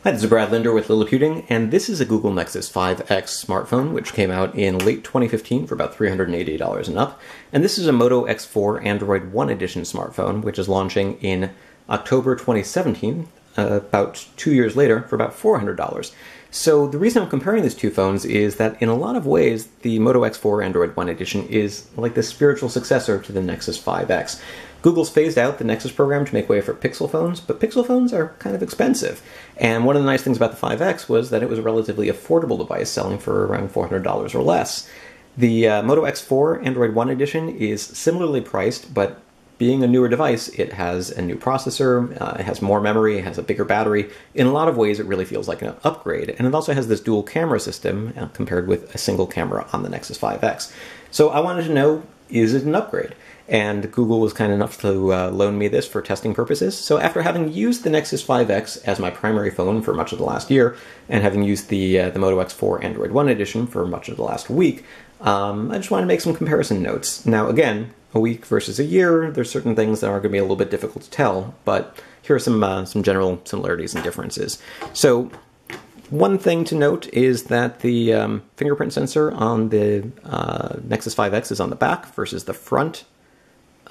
Hi, this is Brad Linder with Liliputing, and this is a Google Nexus 5X smartphone, which came out in late 2015 for about $388 and up. And this is a Moto X4 Android One Edition smartphone, which is launching in October 2017, about 2 years later, for about $400. So the reason I'm comparing these two phones is that in a lot of ways, the Moto X4 Android One Edition is like the spiritual successor to the Nexus 5X. Google's phased out the Nexus program to make way for Pixel phones, but Pixel phones are kind of expensive. And one of the nice things about the 5X was that it was a relatively affordable device, selling for around $400 or less. The Moto X4 Android One Edition is similarly priced, but being a newer device, it has a new processor, it has more memory, it has a bigger battery. In a lot of ways, it really feels like an upgrade. And it also has this dual camera system compared with a single camera on the Nexus 5X. So I wanted to know, is it an upgrade? And Google was kind enough to loan me this for testing purposes. So after having used the Nexus 5X as my primary phone for much of the last year, and having used the Moto X4 Android One Edition for much of the last week, I just wanted to make some comparison notes. Now again, a week versus a year, there's certain things that are going to be a little bit difficult to tell, but here are some general similarities and differences. So one thing to note is that the fingerprint sensor on the Nexus 5X is on the back versus the front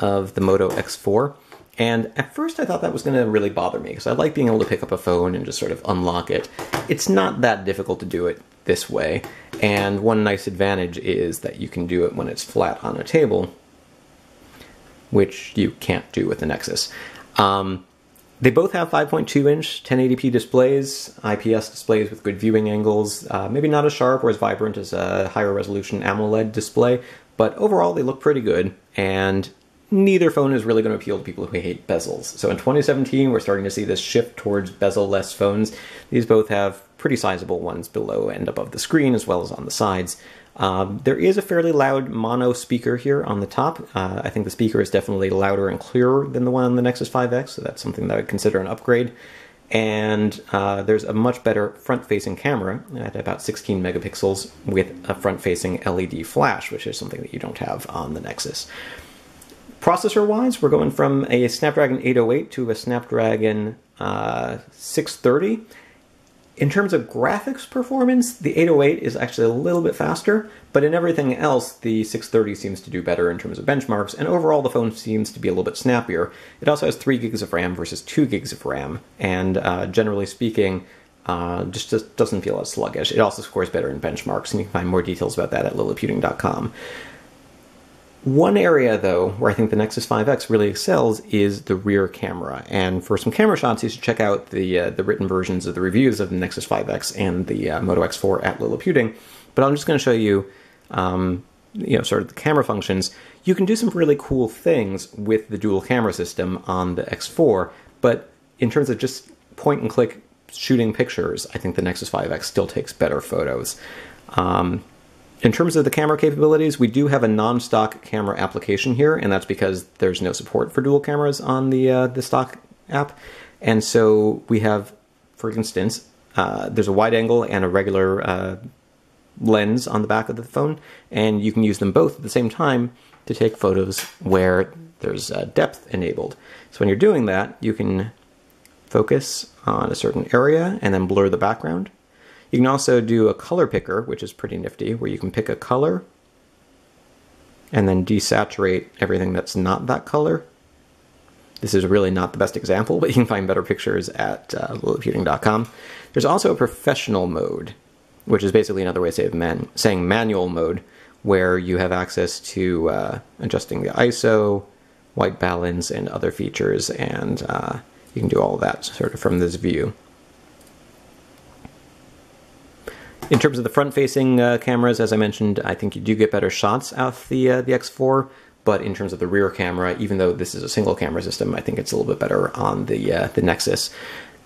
of the Moto X4. And at first I thought that was going to really bother me because I like being able to pick up a phone and just sort of unlock it. It's not that difficult to do it this way. And one nice advantage is that you can do it when it's flat on a table, which you can't do with the Nexus. They both have 5.2-inch 1080p displays, IPS displays with good viewing angles, maybe not as sharp or as vibrant as a higher resolution AMOLED display, but overall they look pretty good, and neither phone is really going to appeal to people who hate bezels. So in 2017, we're starting to see this shift towards bezel-less phones. These both have pretty sizable ones below and above the screen, as well as on the sides. There is a fairly loud mono speaker here on the top. I think the speaker is definitely louder and clearer than the one on the Nexus 5X, so that's something that I would consider an upgrade. And there's a much better front-facing camera at about 16 megapixels with a front-facing LED flash, which is something that you don't have on the Nexus. Processor-wise, we're going from a Snapdragon 808 to a Snapdragon 630. In terms of graphics performance, the 808 is actually a little bit faster, but in everything else, the 630 seems to do better in terms of benchmarks, and overall the phone seems to be a little bit snappier. It also has 3 gigs of RAM versus 2 gigs of RAM, and generally speaking, just doesn't feel as sluggish. It also scores better in benchmarks, and you can find more details about that at liliputing.com. One area, though, where I think the Nexus 5X really excels is the rear camera. And for some camera shots, you should check out the written versions of the reviews of the Nexus 5X and the Moto X4 at Liliputing. But I'm just going to show you, sort of the camera functions. You can do some really cool things with the dual camera system on the X4, but in terms of just point-and-click shooting pictures, I think the Nexus 5X still takes better photos. In terms of the camera capabilities, we do have a non-stock camera application here, and that's because there's no support for dual cameras on the stock app. And so we have, for instance, there's a wide angle and a regular lens on the back of the phone, and you can use them both at the same time to take photos where there's depth enabled. So when you're doing that, you can focus on a certain area and then blur the background. You can also do a color picker, which is pretty nifty, where you can pick a color and then desaturate everything that's not that color. This is really not the best example, but you can find better pictures at liliputing.com. There's also a professional mode, which is basically another way of saying manual mode, where you have access to adjusting the ISO, white balance, and other features, and you can do all of that sort of from this view. In terms of the front-facing cameras, as I mentioned, I think you do get better shots out of the X4, but in terms of the rear camera, even though this is a single camera system, I think it's a little bit better on the Nexus.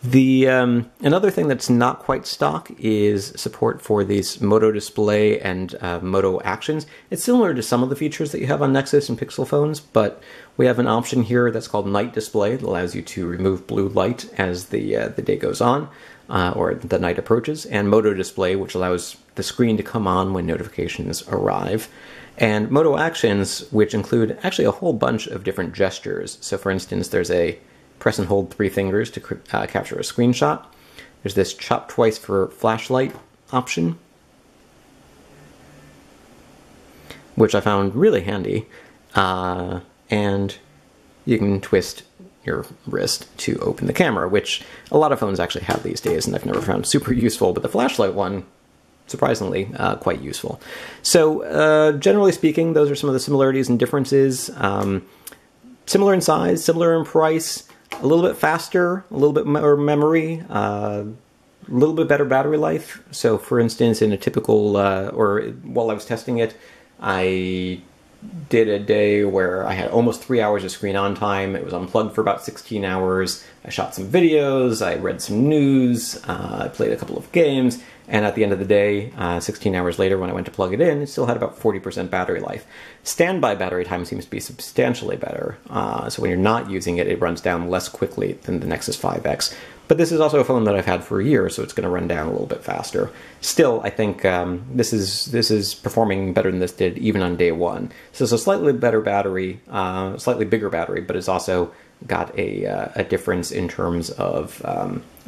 Another thing that's not quite stock is support for these Moto Display and Moto Actions. It's similar to some of the features that you have on Nexus and Pixel phones, but we have an option here that's called Night Display that allows you to remove blue light as the day goes on, or the night approaches, and Moto Display, which allows the screen to come on when notifications arrive. And Moto Actions, which include actually a whole bunch of different gestures. So for instance, there's a press and hold 3 fingers to capture a screenshot. There's this chop twice for flashlight option, which I found really handy. And you can twist your wrist to open the camera, which a lot of phones actually have these days, and I've never found super useful, but the flashlight one, surprisingly, quite useful. So, generally speaking, those are some of the similarities and differences. Similar in size, similar in price, a little bit faster, a little bit more memory, a little bit better battery life. So, for instance, in a typical, or while I was testing it, I did a day where I had almost 3 hours of screen on time. It was unplugged for about 16 hours. I shot some videos, I read some news, I played a couple of games, and at the end of the day, 16 hours later when I went to plug it in, it still had about 40% battery life. Standby battery time seems to be substantially better, so when you're not using it, it runs down less quickly than the Nexus 5X. But this is also a phone that I've had for a year, so it's going to run down a little bit faster. Still, I think this is performing better than this did even on day one. So it's a slightly better battery, slightly bigger battery, but it's also got a difference in terms of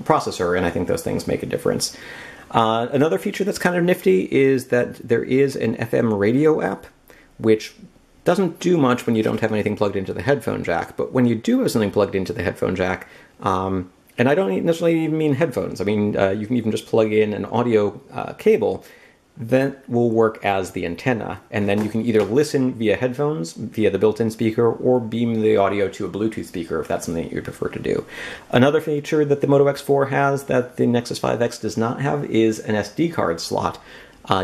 processor, and I think those things make a difference. Another feature that's kind of nifty is that there is an FM radio app, which doesn't do much when you don't have anything plugged into the headphone jack, but when you do have something plugged into the headphone jack, and I don't necessarily even mean headphones. I mean, you can even just plug in an audio cable that will work as the antenna, and then you can either listen via headphones, via the built-in speaker, or beam the audio to a Bluetooth speaker if that's something that you prefer to do. Another feature that the Moto X4 has that the Nexus 5X does not have is an SD card slot.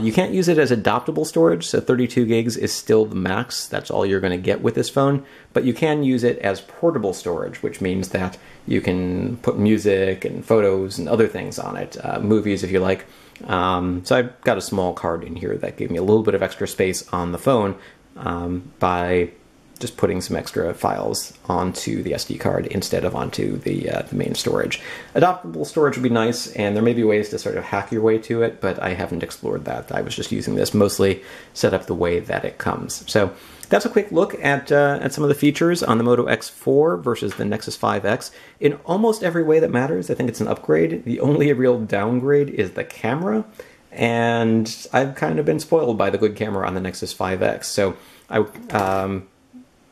You can't use it as adaptable storage, so 32 gigs is still the max. That's all you're going to get with this phone. But you can use it as portable storage, which means that you can put music and photos and other things on it, movies if you like. So I've got a small card in here that gave me a little bit of extra space on the phone by just putting some extra files onto the SD card instead of onto the main storage. Adaptable storage would be nice, and there may be ways to sort of hack your way to it, but I haven't explored that. I was just using this mostly set up the way that it comes. So that's a quick look at some of the features on the Moto X4 versus the Nexus 5X. In almost every way that matters, I think it's an upgrade. The only real downgrade is the camera, and I've kind of been spoiled by the good camera on the Nexus 5X. So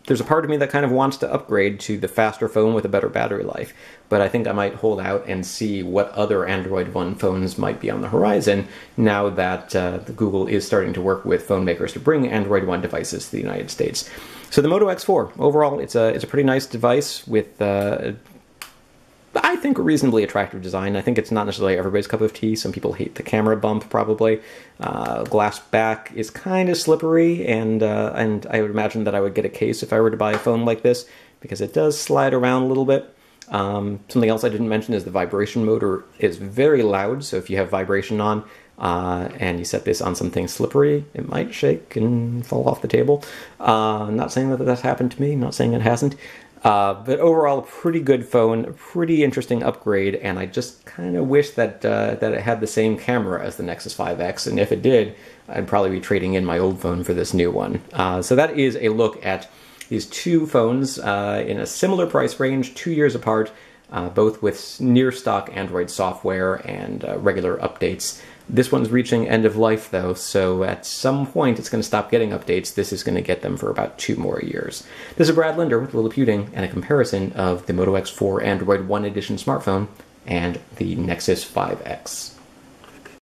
there's a part of me that kind of wants to upgrade to the faster phone with a better battery life, but I think I might hold out and see what other Android One phones might be on the horizon now that Google is starting to work with phone makers to bring Android One devices to the United States. So the Moto X4, overall, it's a pretty nice device with I think a reasonably attractive design. I think it's not necessarily everybody's cup of tea. Some people hate the camera bump, probably. Glass back is kind of slippery, and I would imagine that I would get a case if I were to buy a phone like this, because it does slide around a little bit. Something else I didn't mention is the vibration motor is very loud, so if you have vibration on, and you set this on something slippery, it might shake and fall off the table. Not saying that that's happened to me, not saying it hasn't. But overall, a pretty good phone, a pretty interesting upgrade, and I just kind of wish that that it had the same camera as the Nexus 5X, and if it did, I'd probably be trading in my old phone for this new one. So that is a look at these two phones in a similar price range, 2 years apart, both with near-stock Android software and regular updates. This one's reaching end of life, though, so at some point it's going to stop getting updates. This is going to get them for about 2 more years. This is Brad Linder with Liliputing, and a comparison of the Moto X4 Android One Edition smartphone and the Nexus 5X.